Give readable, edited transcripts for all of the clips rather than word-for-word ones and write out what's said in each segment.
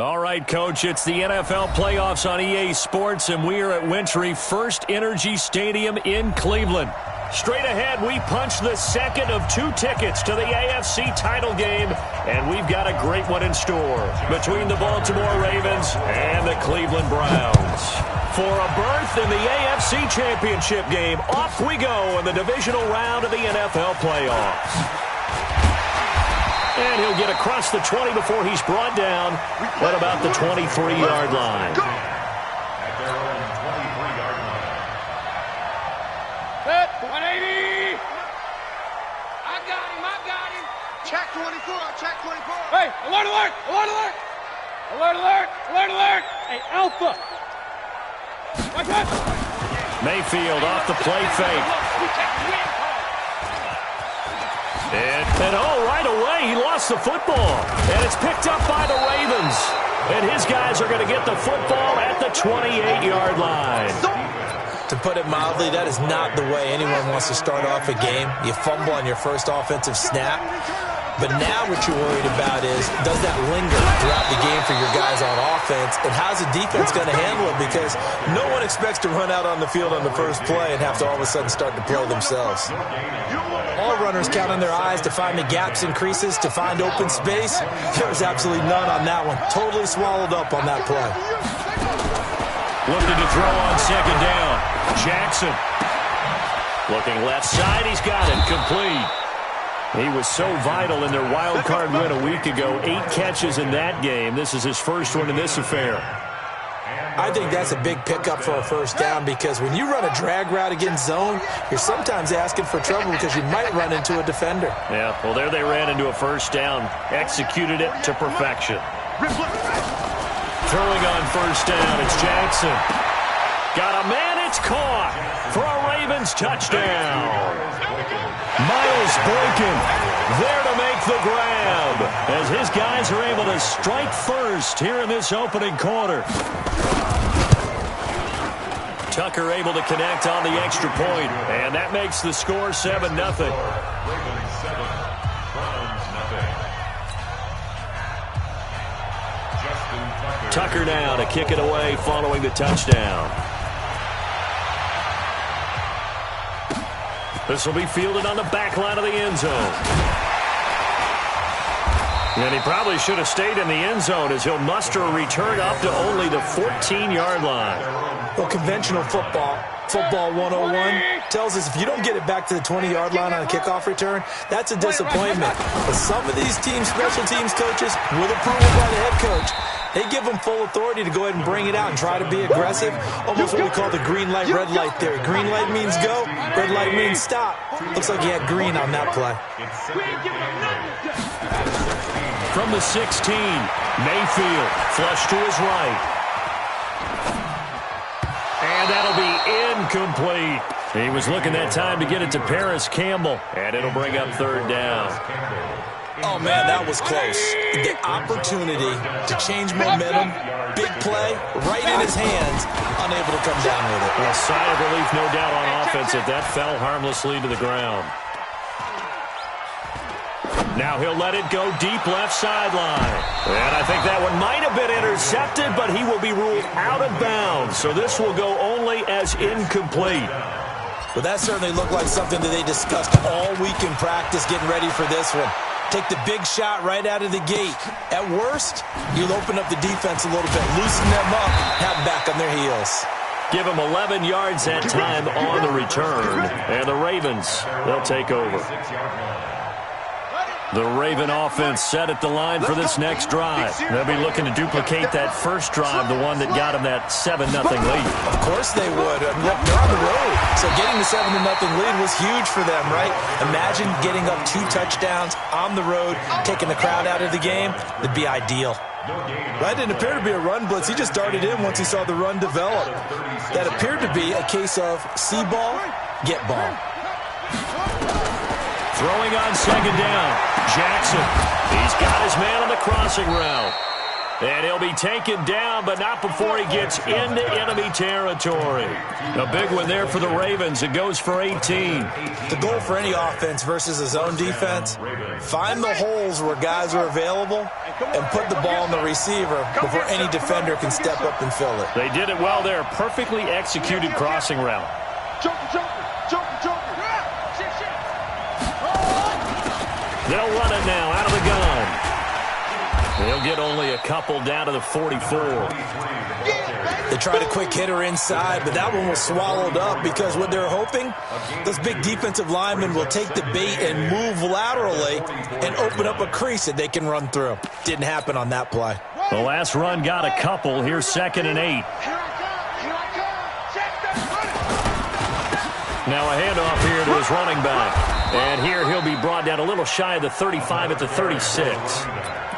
All right, Coach, it's the NFL playoffs on EA Sports, and we are at Wintry First Energy Stadium in Cleveland. Straight ahead, we punch the second of 2 tickets to the AFC title game, and we've got a great one in store between the Baltimore Ravens and the Cleveland Browns. For a berth in the AFC Championship game, off we go in the divisional round of the NFL playoffs. And he'll get across the 20 before he's brought down at about the 23-yard line. Set, 180. I got him. Check 24, check 24. Hey, alert, alert, alert, alert. Alert, alert, alert, alert. Hey, Alpha. Watch out. Mayfield off the play fake. And right away, he lost the football. And it's picked up by the Ravens. And his guys are going to get the football at the 28-yard line. To put it mildly, that is not the way anyone wants to start off a game. You fumble on your first offensive snap. But now what you're worried about is, does that linger throughout the game for your guys on offense? And how's the defense going to handle it? Because no one expects to run out on the field on the first play and have to all of a sudden start to play themselves. All runners count on their eyes to find the gaps and creases, to find open space. There was absolutely none on that one. Totally swallowed up on that play. Looking to throw on second down. Jackson. Looking left side. He's got it. Complete. He was so vital in their wild card win a week ago. 8 catches in that game. This is his first one in this affair. I think that's a big pickup for a first down, because when you run a drag route against zone, you're sometimes asking for trouble because you might run into a defender. Yeah, well, there they ran into a first down. Executed it to perfection. Throwing on first down, it's Jackson. Got a man, it's caught for a Ravens touchdown. Miles Boykin there to make the grab as his guys are able to strike first here in this opening quarter. Tucker able to connect on the extra point, and that makes the score 7-0. Tucker now to kick it away following the touchdown. This will be fielded on the back line of the end zone. And he probably should have stayed in the end zone as he'll muster a return up to only the 14-yard line. Well, conventional football 101, tells us if you don't get it back to the 20-yard line on a kickoff return, that's a disappointment. But some of these teams, special teams coaches, with approval by the head coach, they give them full authority to go ahead and bring it out and try to be aggressive. Almost what we call the green light, red light theory. Green light means go, red light means stop. Looks like he had green on that play. From the 16, Mayfield, flush to his right. And that'll be incomplete. He was looking that time to get it to Paris Campbell, and it'll bring up third down. Oh, man, that was close. The opportunity to change momentum, big play, right in his hands, unable to come down with it. A sigh of relief, no doubt, on offense if that fell harmlessly to the ground. Now he'll let it go deep left sideline. And I think that one might have been intercepted, but he will be ruled out of bounds. So this will go only as incomplete. Well, that certainly looked like something that they discussed all week in practice getting ready for this one. Take the big shot right out of the gate. At worst, you'll open up the defense a little bit, loosen them up, have them back on their heels. Give them 11 yards that time on the return. And the Ravens, they'll take over. The Raven offense set at the line for this next drive. They'll be looking to duplicate that first drive, the one that got them that 7-0 lead. Of course they would. Look, they're on the road. So getting the 7-0 lead was huge for them, right? Imagine getting up 2 touchdowns on the road, taking the crowd out of the game. That'd be ideal. That didn't appear to be a run blitz. He just darted in once he saw the run develop. That appeared to be a case of see ball, get ball. Throwing on second down, Jackson. He's got his man on the crossing route. And he'll be taken down, but not before he gets into enemy territory. A big one there for the Ravens. It goes for 18. The goal for any offense versus a zone defense, find the holes where guys are available and put the ball on the receiver before any defender can step up and fill it. They did it well there. Perfectly executed crossing route. They'll run it now out of the gun. They'll get only a couple down to the 44. They tried a quick hitter inside, but that one was swallowed up because what they're hoping, those big defensive linemen will take the bait and move laterally and open up a crease that they can run through. Didn't happen on that play. The last run got a couple. Here's 2nd and 8. Now a handoff here to his running back. And here he'll be brought down a little shy of the 35 at the 36.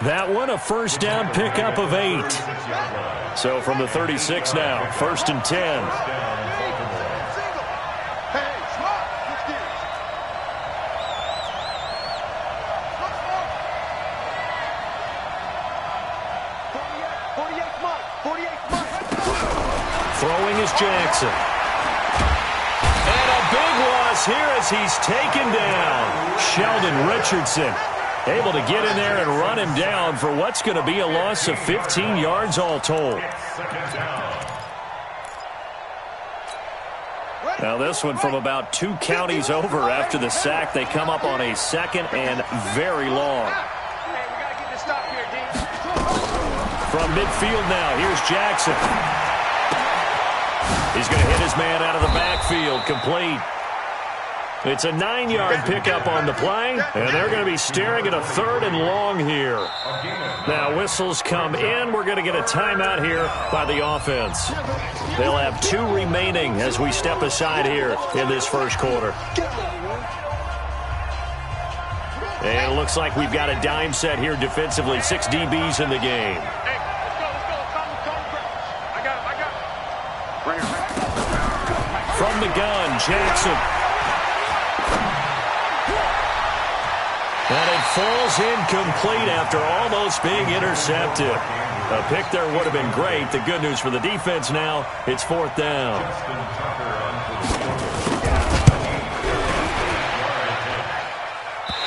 That one a first down pickup of 8. So from the 36 now, 1st and 10. Throwing is Jackson. And a big loss here as he's taken down. Sheldon Richardson able to get in there and run him down for what's going to be a loss of 15 yards all told. Now this one from about 2 counties over after the sack. They come up on a 2nd and very long. From midfield now, here's Jackson. He's going to hit his man out of the backfield, complete. It's a 9-yard pickup on the play, and they're going to be staring at a 3rd and long here. Now whistles come in. We're going to get a timeout here by the offense. They'll have 2 remaining as we step aside here in this first quarter. And it looks like we've got a dime set here defensively. 6 DBs in the game. From the gun, Jackson. And it falls incomplete after almost being intercepted. A pick there would have been great. The good news for the defense now, it's 4th down.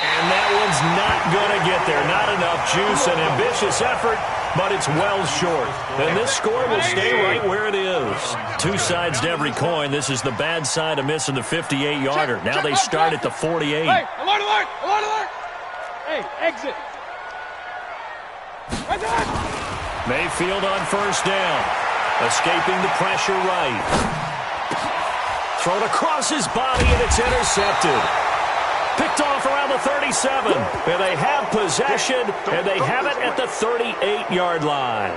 And that one's not going to get there. Not enough juice. An ambitious effort, but it's well short. And this score will stay right where it is. 2 sides to every coin. This is the bad side of missing the 58-yarder. Now they start at the 48. Hey, alert, alert, alert, alert. Hey, exit. Right there. Mayfield on 1st down. Escaping the pressure right. Thrown across his body, and it's intercepted. Picked off around the 37. And they have possession, and they have it at the 38-yard line.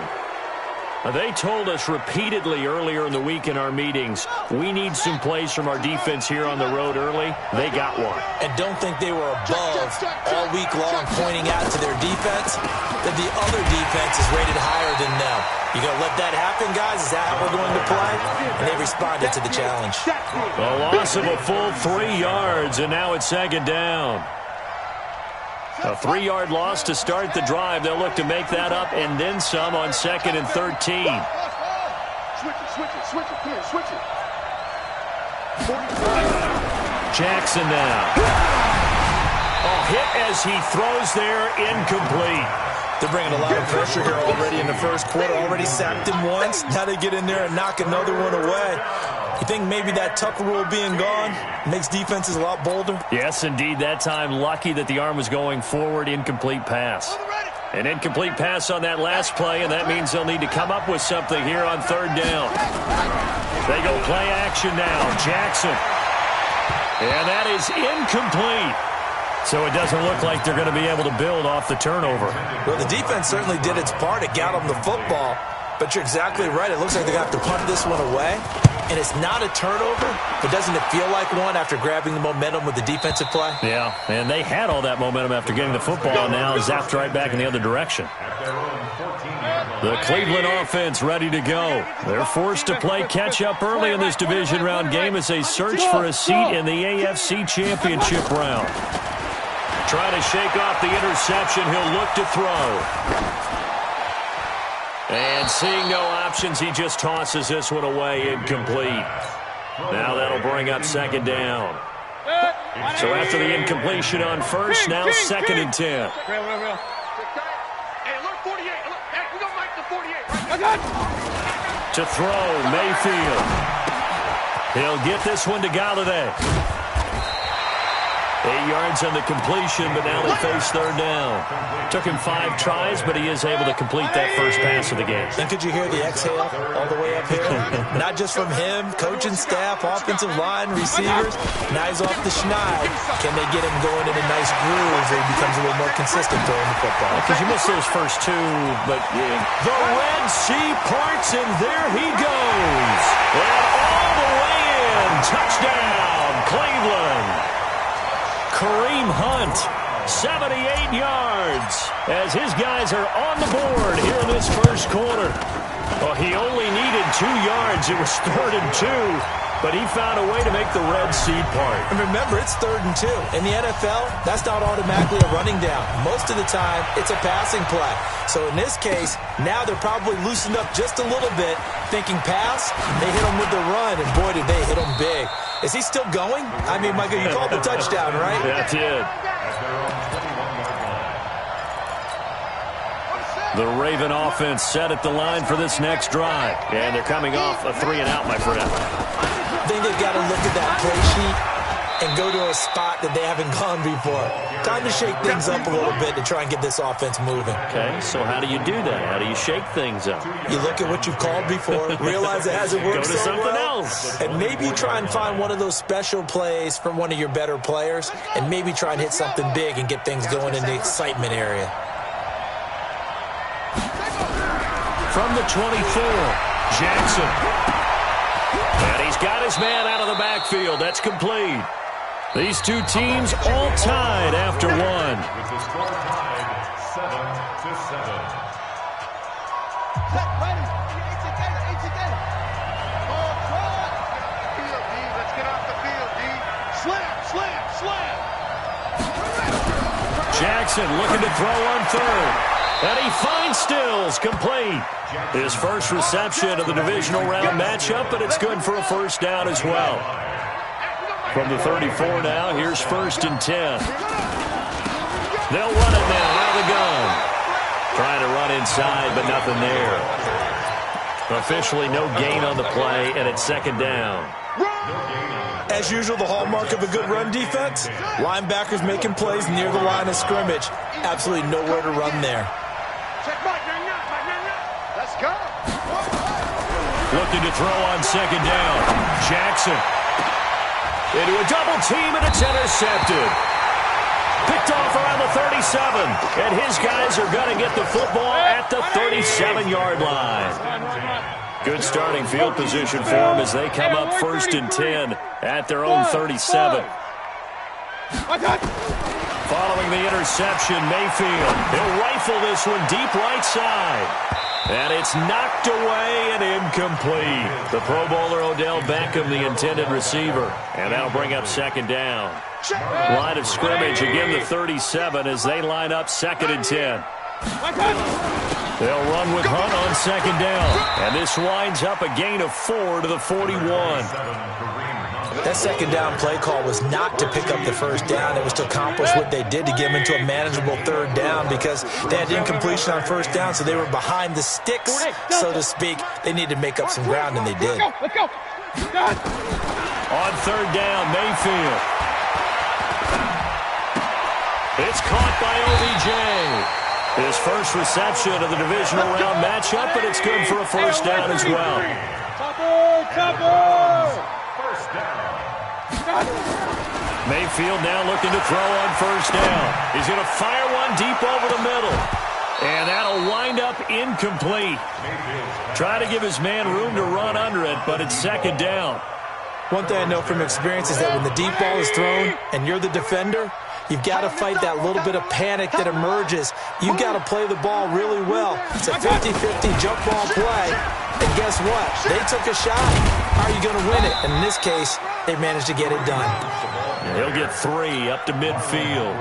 They told us repeatedly earlier in the week in our meetings, we need some plays from our defense here on the road early. They got one. And don't think they were above all week long pointing out to their defense that the other defense is rated higher than them. You going to let that happen, guys? Is that how we're going to play? And they responded to the challenge. A loss of a full 3 yards, and now it's 2nd down. A 3-yard loss to start the drive. They'll look to make that up and then some on 2nd and 13. Switch it, come here, switch it. Jackson now. Oh, hit as he throws there, incomplete. They're bringing a lot of pressure here already in the first quarter. Already sacked him once. Now they get in there and knock another one away. You think maybe that Tucker rule being gone makes defenses a lot bolder? Yes, indeed. That time, lucky that the arm was going forward. Incomplete pass. An incomplete pass on that last play, and that means they'll need to come up with something here on 3rd down. They go play action now. Jackson. And that is incomplete. So it doesn't look like they're going to be able to build off the turnover. Well, the defense certainly did its part. It got them the football. But you're exactly right. It looks like they're going to have to punt this one away. And it's not a turnover, but doesn't it feel like one after grabbing the momentum with the defensive play? Yeah, and they had all that momentum after getting the football, and now zapped right back in the other direction. The Cleveland offense ready to go. They're forced to play catch-up early in this division round game as they search for a seat in the AFC Championship round. Trying to shake off the interception. He'll look to throw. And seeing no options, he just tosses this one away, incomplete. Now that'll bring up second down. So after the incompletion on first, now second and 10. To throw, Mayfield. He'll get this one to Galladay. 8 yards on the completion, but now they face third down. Took him 5 tries, but he is able to complete that first pass of the game. And could you hear the exhale all the way up here? Not just from him, coaching staff, offensive line, receivers. Now he's off the schneid. Can they get him going in a nice groove where he becomes a little more consistent throwing the football? Because you missed those first 2, but the Red Sea parts, and there he goes. And all the way in. Touchdown, Cleveland. Kareem Hunt, 78 yards, as his guys are on the board here in this first quarter. Well, he only needed 2 yards. It was 3rd and 2, but he found a way to make the Red Sea part. And remember, it's 3rd and 2. In the NFL, that's not automatically a running down. Most of the time, it's a passing play. So in this case, now they're probably loosened up just a little bit, thinking pass. They hit him with the run, and boy, did they hit him big. Is he still going? I mean, Michael, you called the touchdown, right? That's it. The Raven offense set at the line for this next drive. And they're coming off a 3-and-out, my friend. I think they've got to look at that play sheet and go to a spot that they haven't gone before. Time to shake things up a little bit to try and get this offense moving. Okay, so how do you do that? How do you shake things up? You look at what you've called before, realize it hasn't worked so so something well, else. and maybe try and find one of those special plays from one of your better players, and maybe try and hit something big and get things going in the excitement area. From the 24, Jackson. And he's got his man out of the backfield. That's complete. These two teams all tied after one. With the score tied 7-7. Ready. Eight together. Field, D. Let's get off the field, D. Slam. Jackson looking to throw on 3rd. And he finds Stills, complete. His first reception of the divisional round matchup, but it's good for a first down as well. From the 34 now, here's 1st and 10. They'll run it now out of the gun. Trying to run inside, but nothing there. Officially no gain on the play, and it's 2nd down. As usual, the hallmark of a good run defense, linebackers making plays near the line of scrimmage. Absolutely nowhere to run there. Let's go. Looking to throw on 2nd down. Jackson. Into a double team, and it's intercepted. Picked off around the 37. And his guys are going to get the football at the 37-yard line. Good starting field position for them as they come up 1st and 10 at their own 37. Following the interception, Mayfield. He'll rifle this one deep right side. And it's knocked away and incomplete. The Pro Bowler Odell Beckham, the intended receiver. And that'll bring up 2nd down. Line of scrimmage, again the 37 as they line up 2nd and 10. They'll run with Hunt on 2nd down. And this winds up a gain of 4 to the 41. That 2nd down play call was not to pick up the first down. It was to accomplish what they did to get them into a manageable 3rd down because they had incompletion on 1st down, so they were behind the sticks, so to speak. They needed to make up some ground, and they did. Let's go. On 3rd down, Mayfield. It's caught by OBJ. His first reception of the divisional round matchup, but it's good for a first down as well. First down. Mayfield now looking to throw on 1st down. He's going to fire one deep over the middle. And that'll wind up incomplete. Trying to give his man room to run under it, but it's 2nd down. One thing I know from experience is that when the deep ball is thrown and you're the defender, you've got to fight that little bit of panic that emerges. You've got to play the ball really well. It's a 50-50 jump ball play. And guess what? They took a shot. How are you going to win it? And in this case, they managed to get it done. He'll get 3 up to midfield.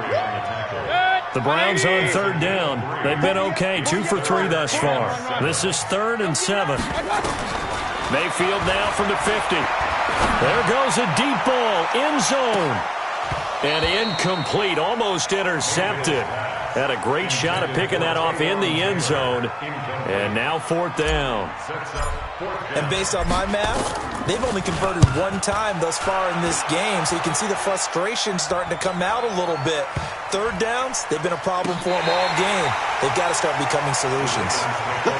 The Browns on third down. They've been okay, 2 for 3 thus far. This is 3rd and 7. Mayfield now from the 50. There goes a deep ball, end zone. And incomplete, almost intercepted. Had a great shot at picking that off in the end zone. And now 4th down. And based on my math, they've only converted 1 time thus far in this game, so you can see the frustration starting to come out a little bit. 3rd downs, they've been a problem for them all game. They've got to start becoming solutions.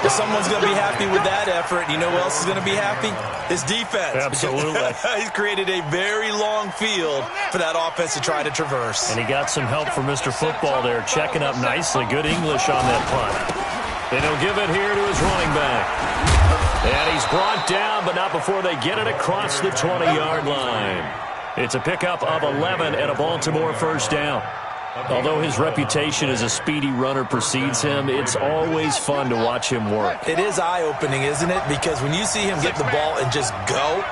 If someone's going to be happy with that effort, you know who else is going to be happy? His defense. Absolutely. He's created a very long field for that offense to try to traverse. And he got some help from Mr. Football there, checking up nicely. Good English on that punt. And he'll give it here to his running back. And he's brought down, but not before they get it across the 20-yard line. It's a pickup of 11 and a Baltimore first down. Although his reputation as a speedy runner precedes him, it's always fun to watch him work. It is eye-opening, isn't it? Because when you see him get the ball and just go,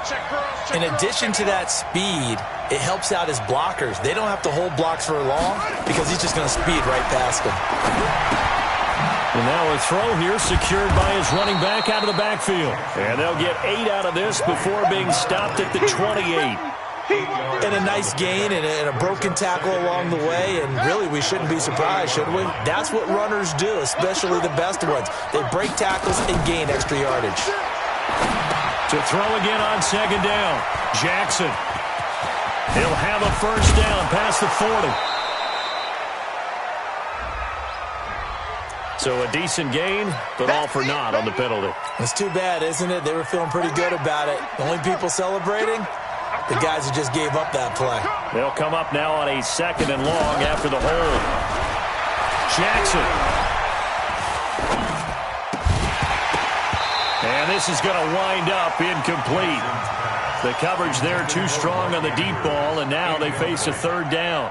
in addition to that speed, it helps out his blockers. They don't have to hold blocks for long because he's just going to speed right past them. And now a throw here secured by his running back out of the backfield. And they'll get 8 out of this before being stopped at the 28. And a nice gain and a broken tackle along the way, and really we shouldn't be surprised, should we? That's what runners do, especially the best ones. They break tackles and gain extra yardage. To throw again on 2nd down. Jackson. He'll have a first down past the 40. So a decent gain, but all for naught on the penalty. It's too bad, isn't it? They were feeling pretty good about it. The only people celebrating? The guys who just gave up that play. They'll come up now on a 2nd and long after the hold. Jackson. And this is going to wind up incomplete. The coverage there too strong on the deep ball, and now they face a 3rd down.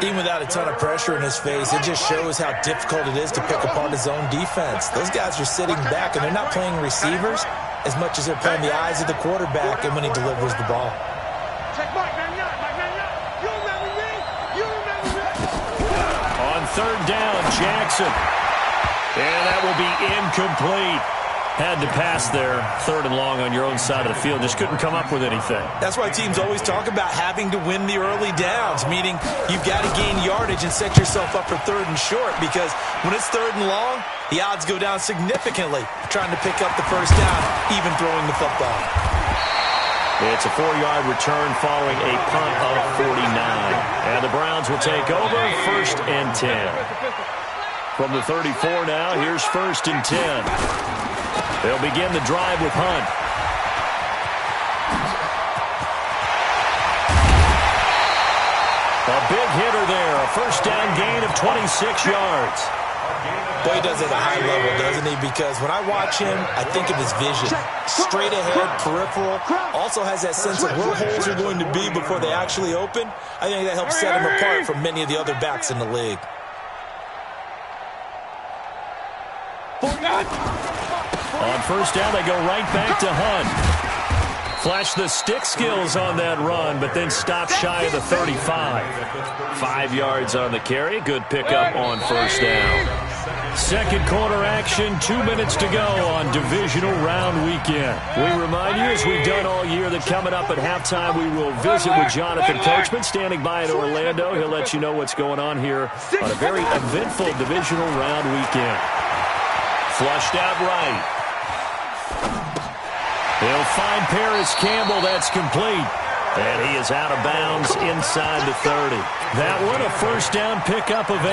Even without a ton of pressure in his face, it just shows how difficult it is to pick apart his own defense. Those guys are sitting back, and they're not playing receivers as much as they're playing the eyes of the quarterback and when he delivers the ball. On 3rd down, Jackson. And that will be incomplete. Had to pass there, 3rd and long on your own side of the field. Just couldn't come up with anything. That's why teams always talk about having to win the early downs, meaning you've got to gain yardage and set yourself up for 3rd and short, because when it's 3rd and long, the odds go down significantly trying to pick up the first down, even throwing the football. It's a 4-yard return following a punt of 49. And the Browns will take over 1st and 10. From the 34 now, here's 1st and 10. They'll begin the drive with Hunt. A big hitter there. A first down gain of 26 yards. Boy, he does it at a high level, doesn't he? Because when I watch him, I think of his vision. Straight ahead, peripheral. Also has that sense of where holes are going to be before they actually open. I think that helps set him apart from many of the other backs in the league. On first down, they go right back to Hunt. Flash the stick skills on that run, but then stop shy of the 35. 5 yards on the carry. Good pickup on first down. Second quarter action, 2 minutes to go on divisional round weekend. We remind you, as we've done all year, that coming up at halftime, we will visit with Jonathan Coachman, standing by in Orlando. He'll let you know what's going on here on a very eventful divisional round weekend. Flushed out right. He'll find Paris Campbell. That's complete. And he is out of bounds inside the 30. That one a first down pickup of 8.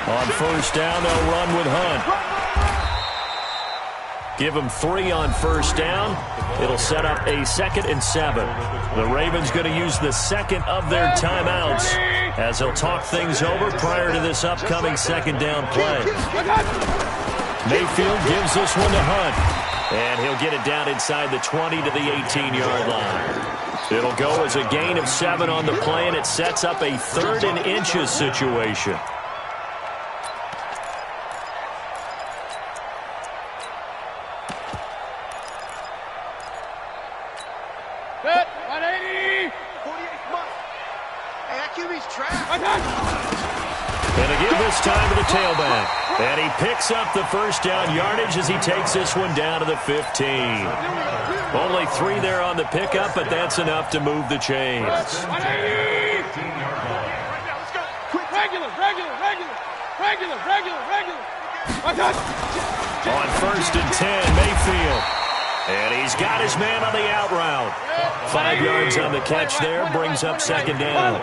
On first down, they'll run with Hunt. Give him 3 on first down. It'll set up a 2nd and 7. The Ravens going to use the second of their timeouts as they'll talk things over prior to this upcoming 2nd down play. Mayfield gives this one to Hunt, and he'll get it down inside the 20 to the 18-yard line. It'll go as a gain of 7 on the play, and it sets up a 3rd and inches situation. Gonna give this time to the tailback. And he picks up the first down yardage as he takes this one down to the 15. Only 3 there on the pickup, but that's enough to move the chains. On 1st and 10, Mayfield. And he's got his man on the out route. 5 yards on the catch there, brings up second down.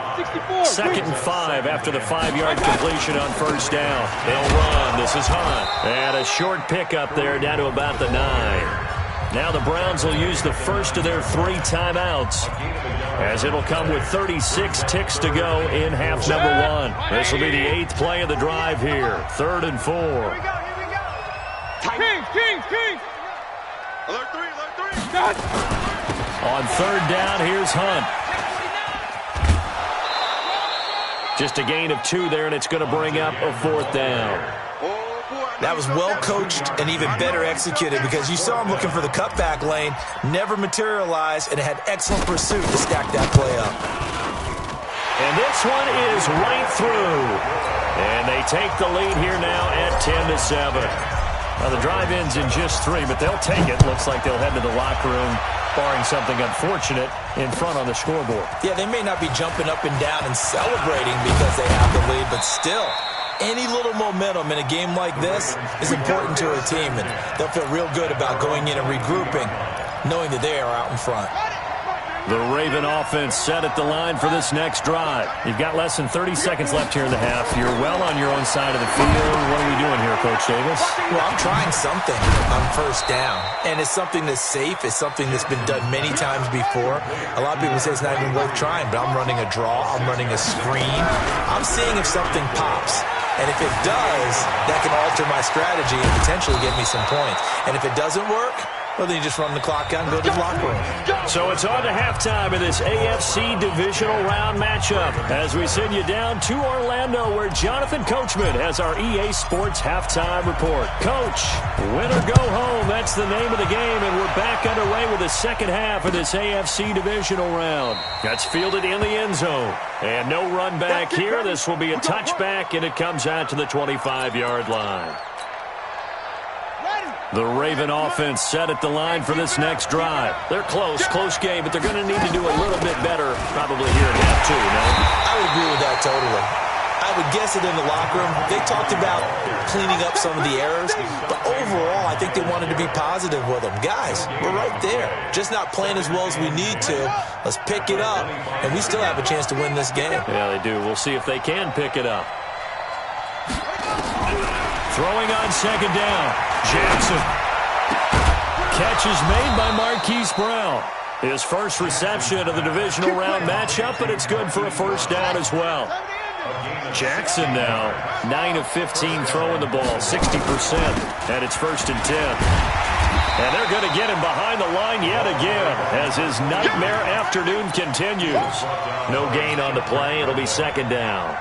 2nd and 5 after the 5-yard completion on first down. They'll run. This is Hunt. And a short pickup there down to about the 9. Now the Browns will use the first of their 3 timeouts, as it'll come with 36 ticks to go in half number 1. This will be the 8th play of the drive here. 3rd and 4. King. Alert 3. On 3rd down, here's Hunt. Just a gain of 2 there, and it's going to bring up a 4th down. That was well coached and even better executed, because you saw him looking for the cutback lane, never materialized, and it had excellent pursuit to stack that play up. And this one is right through. And they take the lead here now at 10-7. Now the drive ends in just 3, but they'll take it. Looks like they'll head to the locker room, barring something unfortunate, in front on the scoreboard. Yeah, they may not be jumping up and down and celebrating because they have the lead, but still, any little momentum in a game like this is important to a team, and they'll feel real good about going in and regrouping, knowing that they are out in front. The Raven offense set at the line for this next drive. You've got less than 30 seconds left here in the half. You're well on your own side of the field. What are we doing here, Coach Davis? Well, I'm trying something on first down, and it's something that's safe. It's something that's been done many times before. A lot of people say it's not even worth trying, but I'm running a draw. I'm running a screen. I'm seeing if something pops. And if it does, that can alter my strategy and potentially get me some points. And if it doesn't work, well, then you just run the clock out and go to the locker room. So it's on to halftime in this AFC divisional round matchup as we send you down to Orlando, where Jonathan Coachman has our EA Sports halftime report. Coach, win or go home, that's the name of the game, and we're back underway with the second half of this AFC divisional round. That's fielded in the end zone. And no run back here. This will be a touchback, and it comes out to the 25-yard line. The Raven offense set at the line for this next drive. They're close game, but they're going to need to do a little bit better probably here in half 2, no? I would agree with that totally. I would guess it in the locker room. They talked about cleaning up some of the errors, but overall, I think they wanted to be positive with them. Guys, we're right there. Just not playing as well as we need to. Let's pick it up, and we still have a chance to win this game. Yeah, they do. We'll see if they can pick it up. Throwing on second down. Jackson. Catch is made by Marquise Brown. His first reception of the divisional round matchup, but it's good for a first down as well. Jackson now, 9 of 15 throwing the ball, 60%, and it's 1st and 10. And they're going to get him behind the line yet again as his nightmare afternoon continues. No gain on the play. It'll be second down.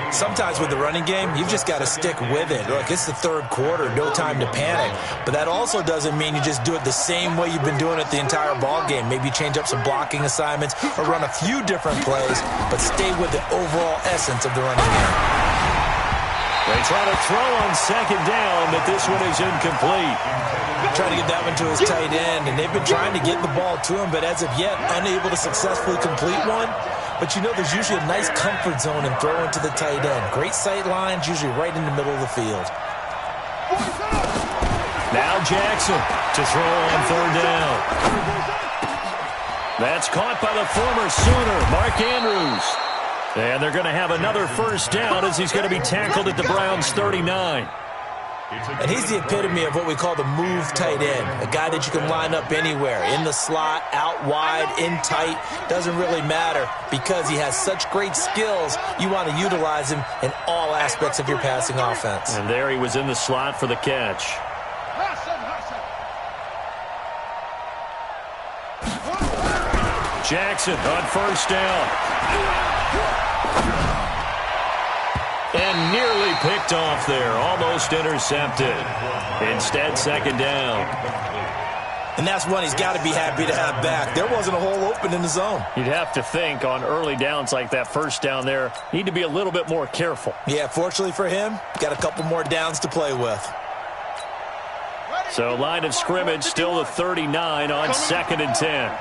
Sometimes with the running game, you've just got to stick with it. Look, it's the 3rd quarter, no time to panic. But that also doesn't mean you just do it the same way you've been doing it the entire ball game. Maybe change up some blocking assignments or run a few different plays, but stay with the overall essence of the running game. They try to throw on second down, but this one is incomplete. Trying to get that one to his tight end, and they've been trying to get the ball to him, but as of yet, unable to successfully complete one. But you know, there's usually a nice comfort zone in throwing to the tight end. Great sight lines, usually right in the middle of the field. Now Jackson to throw on 3rd down. That's caught by the former Sooner, Mark Andrews. And they're going to have another first down as he's going to be tackled at the Browns' 39. And he's the epitome of what we call the move tight end, a guy that you can line up anywhere, in the slot, out wide, in tight, doesn't really matter because he has such great skills. You want to utilize him in all aspects of your passing offense. And there he was in the slot for the catch. Jackson on first down. And nearly picked off there. Almost intercepted. Instead, second down. And that's one he's got to be happy to have back. There wasn't a hole open in the zone. You'd have to think on early downs like that first down there, need to be a little bit more careful. Yeah, fortunately for him, got a couple more downs to play with. So line of scrimmage still the 39 on 2nd and 10.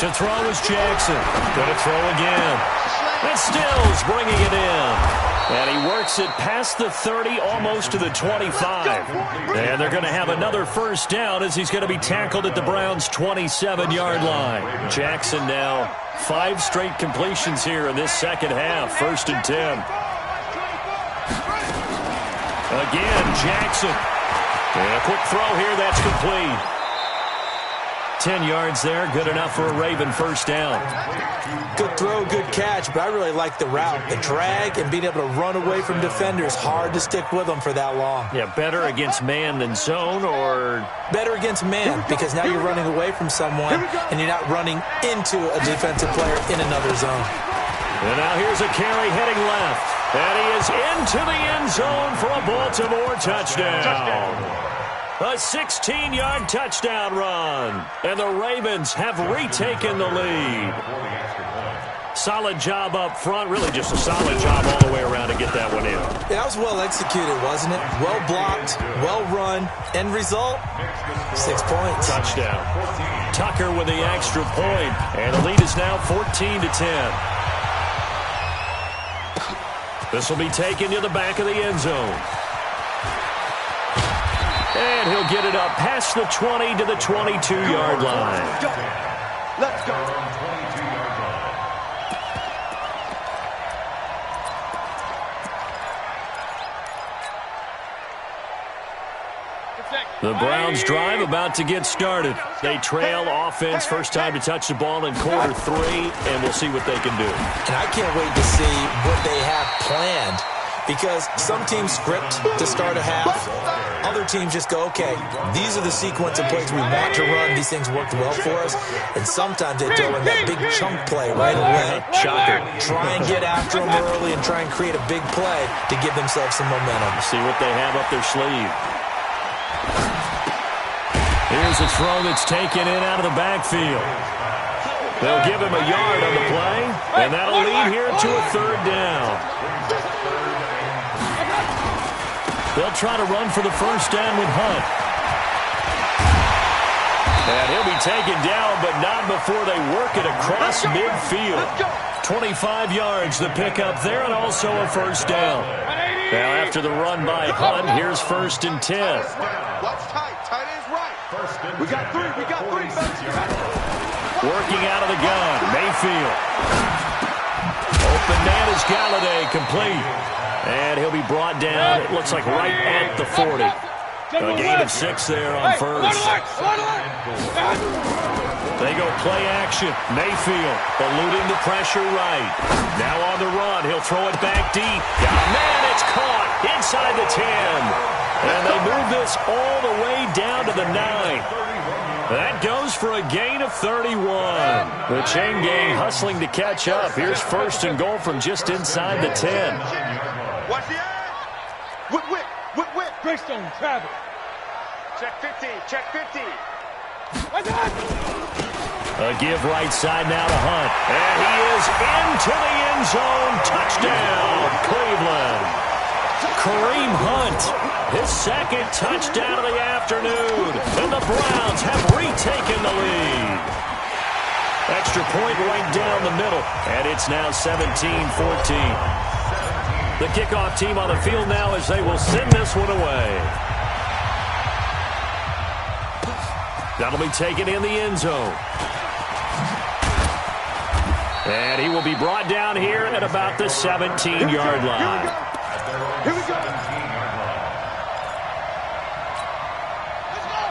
To throw is Jackson. Going to throw again. And Stills bringing it in. And he works it past the 30, almost to the 25. And they're going to have another first down as he's going to be tackled at the Browns' 27-yard line. Jackson now 5 straight completions here in this second half. 1st and 10. Again, Jackson. And a quick throw here. That's complete. 10 yards there, good enough for a Raven first down. Good throw, good catch, but I really like the route. The drag and being able to run away from defenders, hard to stick with them for that long. Yeah, better against man than zone, or? Better against man, because now you're running away from someone and you're not running into a defensive player in another zone. And now here's a carry heading left. And he is into the end zone for a Baltimore touchdown. A 16-yard touchdown run. And the Ravens have retaken the lead. Solid job up front. Really just a solid job all the way around to get that one in. That was well executed, wasn't it? Well blocked, well run. End result, 6 points. Touchdown. Tucker with the extra point. And the lead is now 14-10. This will be taken to the back of the end zone. And he'll get it up past the 20 to the 22-yard line. Let's go. The Browns drive about to get started. They trail offense, first time to touch the ball in quarter 3, and we'll see what they can do. And I can't wait to see what they have planned, because some teams script to start a half. Other teams just go, okay, these are the sequence of plays we want to run. These things worked well for us. And sometimes they throw in that big chunk play right away. Shocker. Try and get after them early and try and create a big play to give themselves some momentum. See what they have up their sleeve. Here's a throw that's taken in out of the backfield. They'll give him a yard on the play, and that'll lead here to a 3rd down. They'll try to run for the first down with Hunt. And he'll be taken down, but not before they work it across midfield. 25 yards the pickup there, and also a first down. Now after the run by Hunt, here's 1st and 10. Watch tight. Tight is right. We got 3. We got 3. Working out of the gun, Mayfield. Open man is Galladay, complete. And he'll be brought down, it looks like right at the 40. A gain of 6 there on first. They go play action. Mayfield eluding the pressure right. Now on the run, he'll throw it back deep. Got a man, it's caught inside the 10. And they move this all the way down to the 9. That goes for a gain of 31. The chain gang hustling to catch up. Here's 1st and goal from just inside the 10. Watch the end. Whip. Greystone, Travis. Check 50. Check 50. A give right side now to Hunt. And he is into the end zone. Touchdown, Cleveland. Kareem Hunt, his 2nd touchdown of the afternoon. And the Browns have retaken the lead. Extra point right down the middle. And it's now 17-14. The kickoff team on the field now as they will send this one away. That'll be taken in the end zone. And he will be brought down here at about the 17-yard line. Here we go.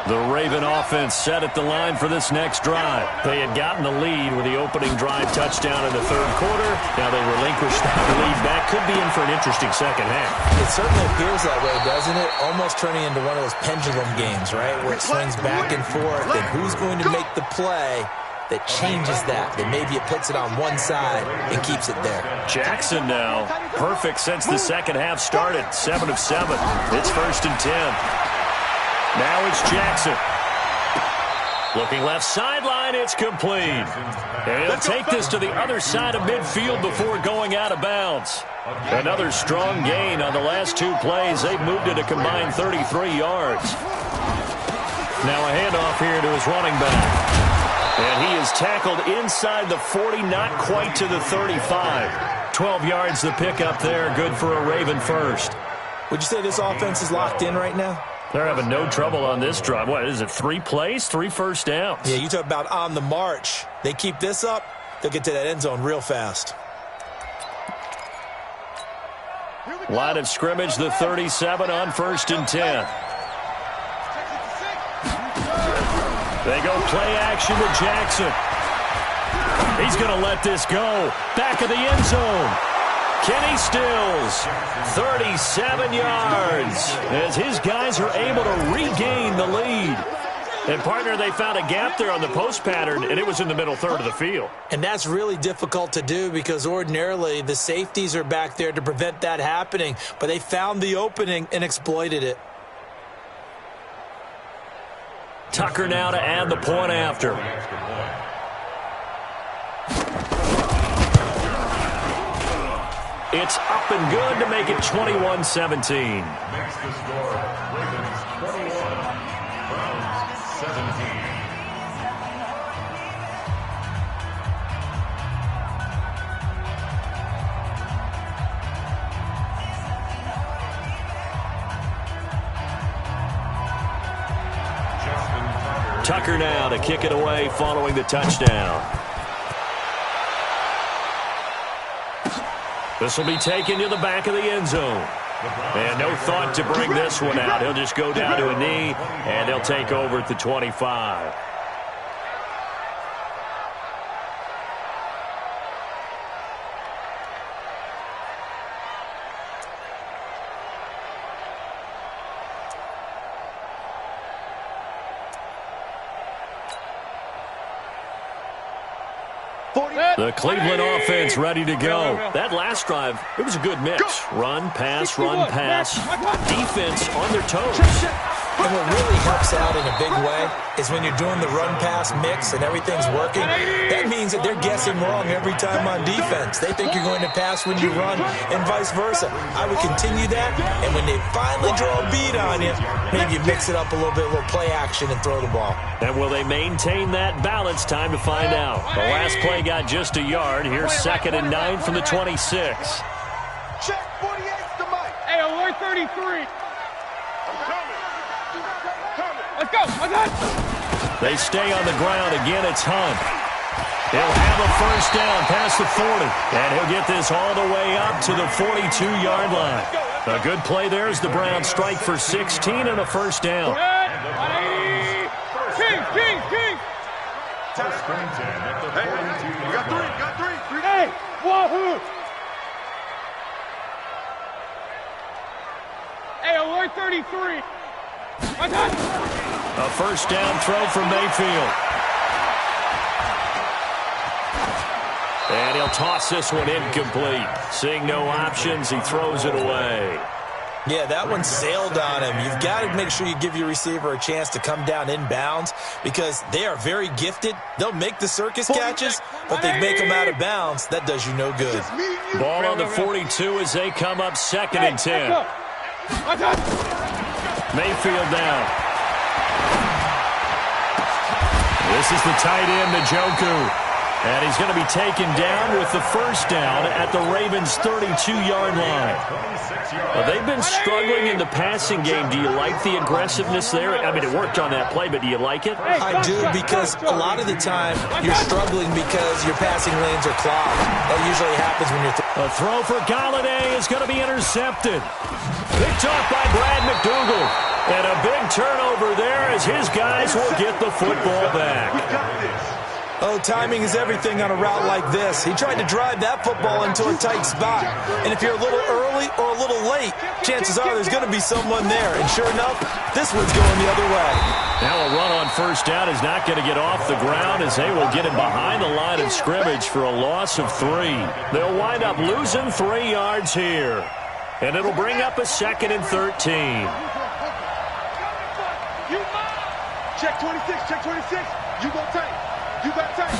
The Raven offense set at the line for this next drive. They had gotten the lead with the opening drive touchdown in the 3rd quarter. Now they relinquish that lead back. Could be in for an interesting second half. It certainly appears that way, doesn't it? Almost turning into one of those pendulum games, right? Where it swings back and forth, and who's going to make the play that changes that maybe it puts it on one side and keeps it there. Jackson now, perfect since the second half started, 7 of 7. It's 1st and 10. Now it's Jackson. Looking left sideline, it's complete. And he'll take this to the other side of midfield before going out of bounds. Another strong gain on the last 2 plays. They've moved it a combined 33 yards. Now a handoff here to his running back. And he is tackled inside the 40, not quite to the 35. 12 yards the pickup there, good for a Raven first. Would you say this offense is locked in right now? They're having no trouble on this drive. What is it, 3 plays, 3 first downs? Yeah, you talk about on the march. They keep this up, they'll get to that end zone real fast. Line of scrimmage, the 37 on 1st and 10. They go play action to Jackson. He's going to let this go. Back of the end zone. Kenny Stills, 37 yards, as his guys are able to regain the lead. And, partner, they found a gap there on the post pattern, and it was in the middle third of the field. And that's really difficult to do because ordinarily the safeties are back there to prevent that happening. But they found the opening and exploited it. Tucker now to add the point after. It's up and good to make it 21-17. Next to score, Ravens 21, Browns 17. Tucker now to kick it away following the touchdown. This will be taken to the back of the end zone. And no thought to bring this one out. He'll just go down to a knee, and they'll take over at the 25. The Cleveland offense ready to go. That last drive, it was a good mix. Run, pass, defense on their toes. And what really helps out in a big way is when you're doing the run-pass mix and everything's working, that means that they're guessing wrong every time on defense. They think you're going to pass when you run and vice versa. I would continue that, and when they finally draw a beat on you, maybe you mix it up a little play action and throw the ball. And will they maintain that balance? Time to find out. The last play got just a yard. Here's 2nd and 9 from the 26. Check 48 to Mike. Hey, alert 33. Let's go. They stay on the ground. Again, it's Hunt. He'll have a first down past the 40. And he'll get this all the way up to the 42-yard line. A good play there as the Browns strike for 16 and a first down. King. First and 10 at the 42. You got three. Hey, wahoo. Hey, alert 33. A first down throw from Mayfield. And he'll toss this one incomplete. Seeing no options, he throws it away. Yeah, that one sailed on him. You've got to make sure you give your receiver a chance to come down inbounds because they are very gifted. They'll make the circus catches, but they make them out of bounds. That does you no good. Ball on the 42 as they come up 2nd and 10. Mayfield down. This is the tight end, Njoku. And he's going to be taken down with the first down at the Ravens' 32-yard line. Well, they've been struggling in the passing game. Do you like the aggressiveness there? I mean, it worked on that play, but do you like it? I do, because a lot of the time you're struggling because your passing lanes are clogged. That usually happens when you're... A throw for Galladay is going to be intercepted. Picked off by Brad McDougal. And a big turnover there as his guys will get the football back. Oh, timing is everything on a route like this. He tried to drive that football into a tight spot. And if you're a little early or a little late, chances are there's going to be someone there. And sure enough, this one's going the other way. Now a run on first down is not going to get off the ground as they will get him behind the line of scrimmage for a loss of 3. They'll wind up losing 3 yards here. And it'll bring up a 2nd and 13. Check 26, check 26. You go tight. You got tight.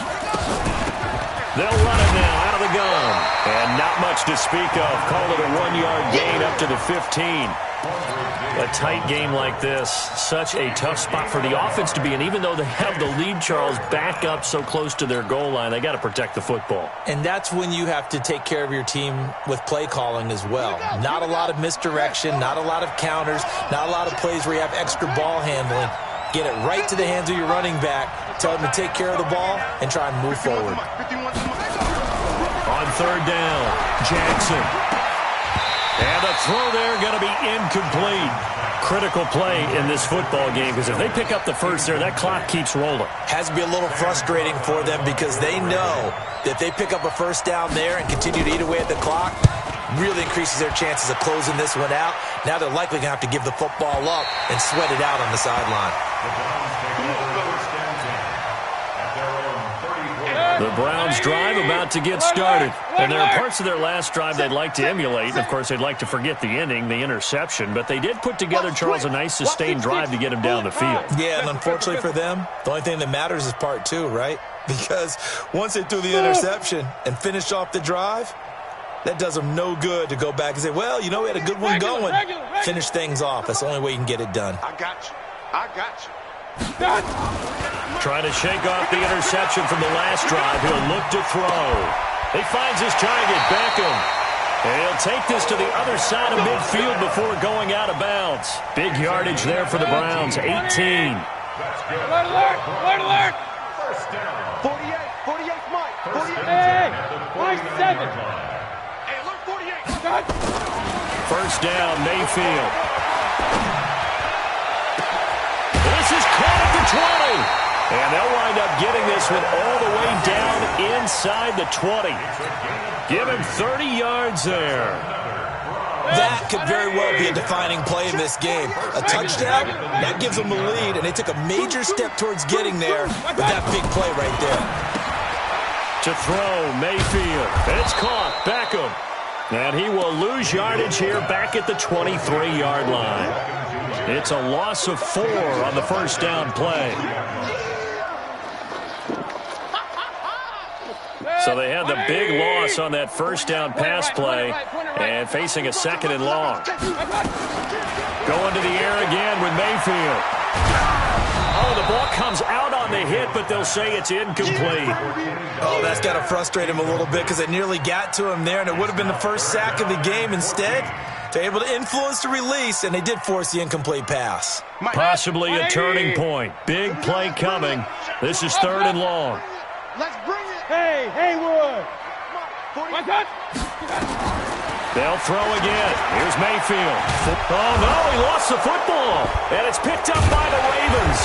They'll run it now out of the gun. And not much to speak of. Call it a 1-yard gain up to the 15. A tight game like this, such a tough spot for the offense to be in. Even though they have the lead, Charles, back up so close to their goal line, they got to protect the football. And that's when you have to take care of your team with play calling as well. Not a lot of misdirection, not a lot of counters, not a lot of plays where you have extra ball handling. Get it right to the hands of your running back, tell him to take care of the ball, and try and move forward. On third down, Jackson. And the throw there going to be incomplete. Critical play in this football game because if they pick up the first there, that clock keeps rolling. Has to be a little frustrating for them because they know that if they pick up a first down there and continue to eat away at the clock, really increases their chances of closing this one out. Now they're likely going to have to give the football up and sweat it out on the sideline. The Browns drive about to get started. And there are parts of their last drive they'd like to emulate. And, of course, they'd like to forget the ending, the interception. But they did put together, Charles, a nice sustained drive to get him down the field. Yeah, and unfortunately for them, the only thing that matters is part 2, right? Because once they threw the interception and finished off the drive, that does them no good to go back and say, well, you know, we had a good one going. Finish things off. That's the only way you can get it done. I got you. I got you. Trying to shake off the interception from the last drive. He'll look to throw. He finds his target, Beckham. And he'll take this to the other side of midfield before going out of bounds. Big yardage there for the Browns, 18. Alert, alert, alert, alert. 48, 48, Mike. 48. Hey, 47. Hey, alert, 48. First down, Mayfield. This is caught at the 20. And they'll wind up getting this one all the way down inside the 20. Give him 30 yards there. That could very well be a defining play in this game. A touchdown, that gives them a lead, and they took a major step towards getting there with that big play right there. To throw, Mayfield. It's caught, Beckham. And he will lose yardage here back at the 23-yard line. It's a loss of 4 on the first down play. So they had the big loss on that first down pass play and facing a 2nd and long. Going to the air again with Mayfield. Oh, the ball comes out on the hit, but they'll say it's incomplete. Oh, that's got to frustrate him a little bit because they nearly got to him there, and it would have been the first sack of the game. Instead, they're able to influence the release, and they did force the incomplete pass. Possibly a turning point. Big play coming. This is 3rd and long. Let's bring it. Hey, Haywood. They'll throw again. Here's Mayfield. Oh, no, he lost the football. And it's picked up by the Ravens.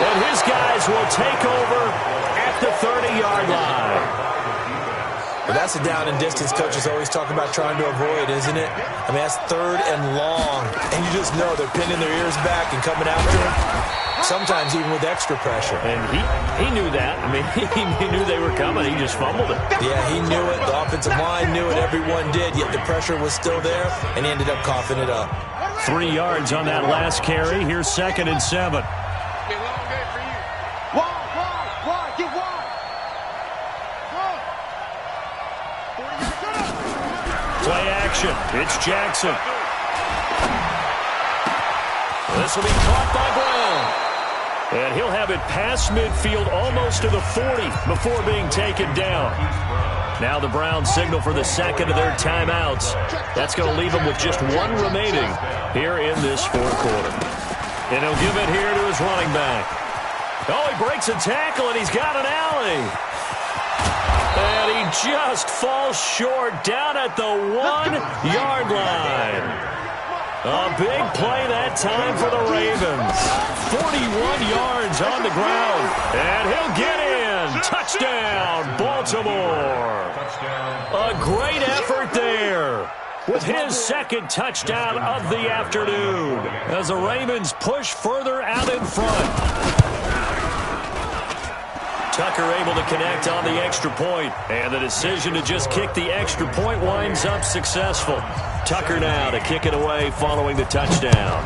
And his guys will take over at the 30-yard line. Well, that's a down and distance coaches always talk about trying to avoid, isn't it? I mean, that's 3rd and long. And you just know they're pinning their ears back and coming after him. Sometimes even with extra pressure. And he knew that. I mean, he knew they were coming. He just fumbled it. Yeah, he knew it. The offensive line knew it. Everyone did. Yet the pressure was still there, and he ended up coughing it up. 3 yards on that last carry. Here's 2nd and 7. Wide, get wide. Play action. It's Jackson. This will be caught by Brown. And he'll have it past midfield almost to the 40 before being taken down. Now the Browns signal for the 2nd of their timeouts. That's going to leave them with just 1 remaining here in this 4th quarter. And he'll give it here to his running back. Oh, he breaks a tackle, and he's got an alley. And he just falls short down at the 1-yard line. A big play that time for the Ravens. 41 yards on the ground. And he'll get in. Touchdown, Baltimore. A great effort there. with his second touchdown of the afternoon as the Ravens push further out in front. Tucker able to connect on the extra point, and the decision to just kick the extra point winds up successful. Tucker now to kick it away following the touchdown.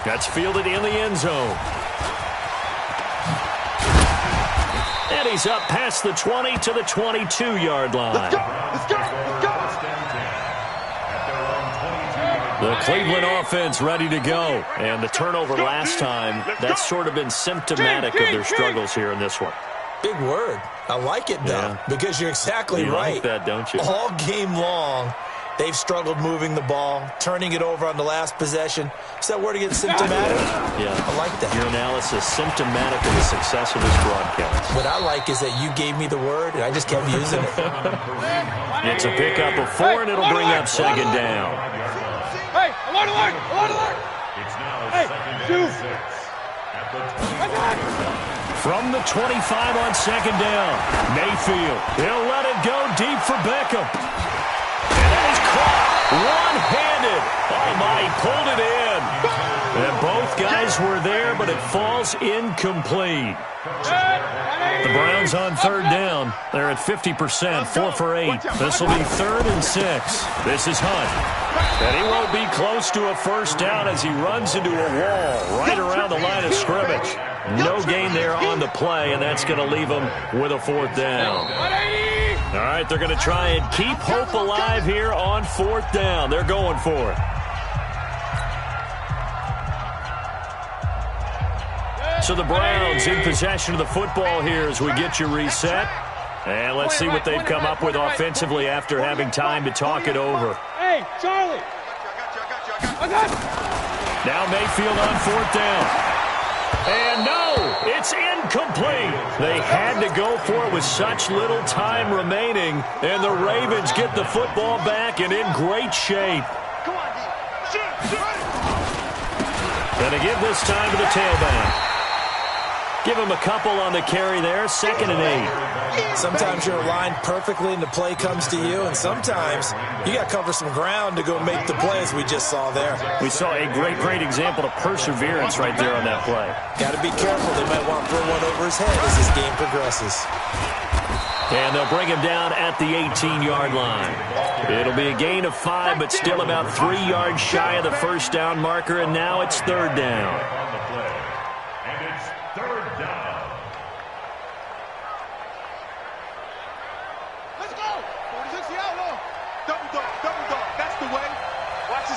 That's fielded in the end zone. And he's up past the 20 to the 22-yard line. Let's go! Let's go! Let's go! The Cleveland offense ready to go. And the turnover last time, that's sort of been symptomatic of their struggles here in this one. Big word. I like it, though, because you're exactly right. You like that, don't you? All game long, they've struggled moving the ball, turning it over on the last possession. Is that word again, symptomatic? Yeah. I like that. Your analysis, symptomatic of the success of this broadcast. What I like is that you gave me the word, and I just kept using it. It's a pickup of 4, and it'll bring up second down. Hey, alert, alert, alert, alert. It's now Hey, second shoot. and 6 at the 20. From the 25 on second down, Mayfield. He'll let it go deep for Beckham. And that is caught one-handed. Oh, my, he pulled it in. And both guys were there, but it falls incomplete. The Browns on third down. They're at 50%, 4 for 8. This will be 3rd and 6. This is Hunt. And he won't be close to a first down as he runs into a wall right around the line of scrimmage. No gain there on the play, and that's going to leave him with a 4th down. All right, they're going to try and keep hope alive here on 4th down. They're going for it. So the Browns in possession of the football here as we get you reset. And let's see what they've come up with offensively after having time to talk it over. Hey, Charlie. I got you. Now Mayfield on 4th down. And no, it's incomplete. They had to go for it with such little time remaining. And the Ravens get the football back and in great shape. Gonna give this time to the tailback. Give him a couple on the carry there, 2nd and 8. Sometimes you're aligned perfectly and the play comes to you, and sometimes you got to cover some ground to go make the play, as we just saw there. We saw a great example of perseverance right there on that play. Got to be careful. They might want to throw one over his head as this game progresses. And they'll bring him down at the 18-yard line. It'll be a gain of 5, but still about 3 yards shy of the first down marker, and now it's 3rd down.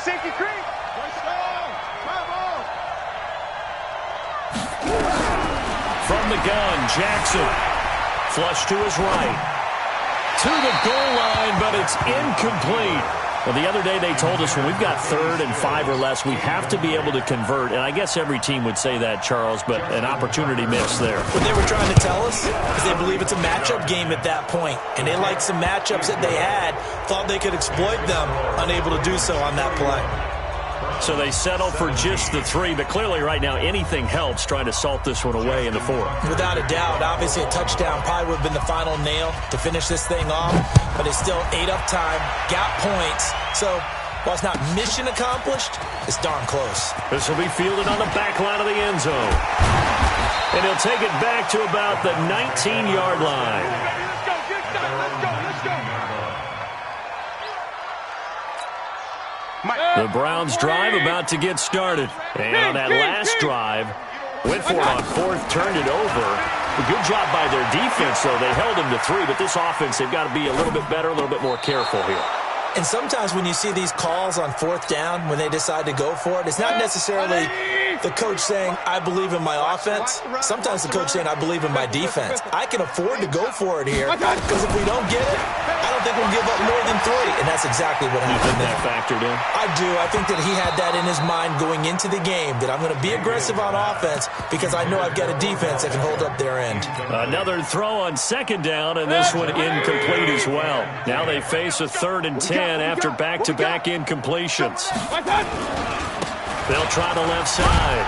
Safety creep. From the gun, Jackson. Flush to his right. To the goal line, but it's incomplete. Well, the other day they told us when we've got 3rd and 5 or less, we have to be able to convert. And I guess every team would say that, Charles, but an opportunity missed there. What they were trying to tell us is they believe it's a matchup game at that point. And they liked some matchups that they had, thought they could exploit them, unable to do so on that play. So they settle for just the 3, but clearly right now anything helps trying to salt this one away in the 4th. Without a doubt, obviously a touchdown probably would have been the final nail to finish this thing off, but it's still ate up time, got points, so while it's not mission accomplished, it's darn close. This will be fielded on the back line of the end zone. And he'll take it back to about the 19-yard line. Let's go, let's go. The Browns drive about to get started. And on that last drive, went for it on 4th, turned it over. A good job by their defense, though. They held him to 3, but this offense, they've got to be a little bit better, a little bit more careful here. And sometimes when you see these calls on 4th down, when they decide to go for it, it's not necessarily the coach saying, I believe in my offense. Sometimes the coach saying, I believe in my defense. I can afford to go for it here because if we don't get it, I don't think we'll give up more than 3. And that's exactly what happened. You think that factored in? I do. I think that he had that in his mind going into the game, that I'm going to be aggressive on offense because I know I've got a defense that can hold up their end. Another throw on 2nd down, and this one incomplete as well. Now they face a 3rd and 10 after back-to-back incompletions. They'll try the left side.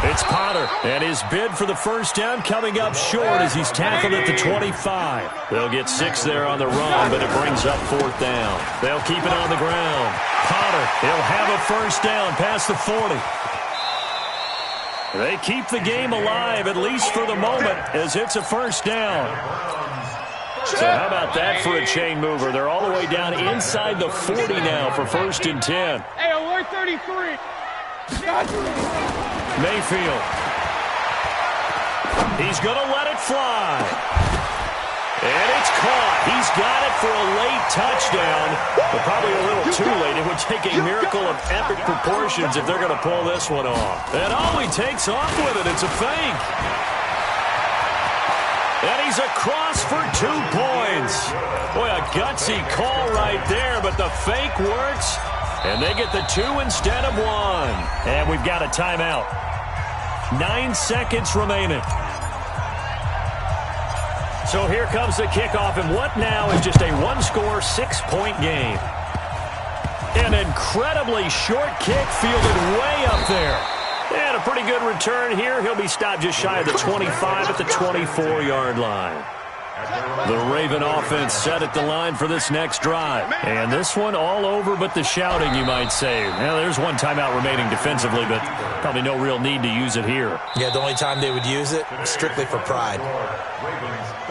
It's Potter, and his bid for the first down coming up short as he's tackled at the 25. They'll get 6 there on the run, but it brings up 4th down. They'll keep it on the ground. Potter, he'll have a first down past the 40. They keep the game alive, at least for the moment, as it's a first down. So how about that for a chain mover? They're all the way down inside the 40 now for 1st and 10. Hey, alert 33. Mayfield. He's going to let it fly. And it's caught. He's got it for a late touchdown, but probably a little too late. It would take a miracle of epic proportions if they're going to pull this one off. And he takes off with it. It's a fake. And he's across for 2 points. Boy, a gutsy call right there, but the fake works. And they get the 2 instead of 1. And we've got a timeout. 9 seconds remaining. So here comes the kickoff, and what now is just a 1-score, 6-point game. An incredibly short kick fielded way up there. And a pretty good return here. He'll be stopped just shy of the 25 at the 24-yard line. The Raven offense set at the line for this next drive. And this one all over but the shouting, you might say. Well, there's one timeout remaining defensively, but probably no real need to use it here. Yeah, the only time they would use it, strictly for pride.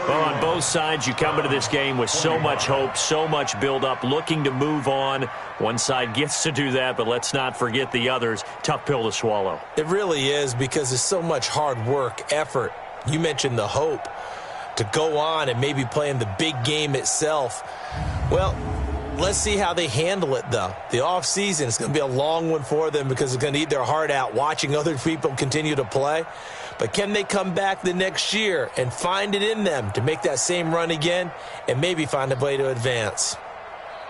Well, on both sides, you come into this game with so much hope, so much build-up, looking to move on. One side gets to do that, but let's not forget the others. Tough pill to swallow. It really is, because there's so much hard work, effort. You mentioned the hope to go on and maybe play in the big game itself. Well, let's see how they handle it, though. The offseason is going to be a long one for them because it's going to eat their heart out watching other people continue to play. But can they come back the next year and find it in them to make that same run again and maybe find a way to advance?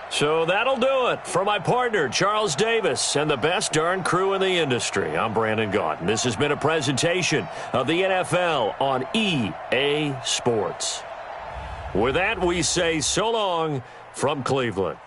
So that'll do it. For my partner, Charles Davis, and the best darn crew in the industry, I'm Brandon Gaudin. This has been a presentation of the NFL on EA Sports. With that, we say so long from Cleveland.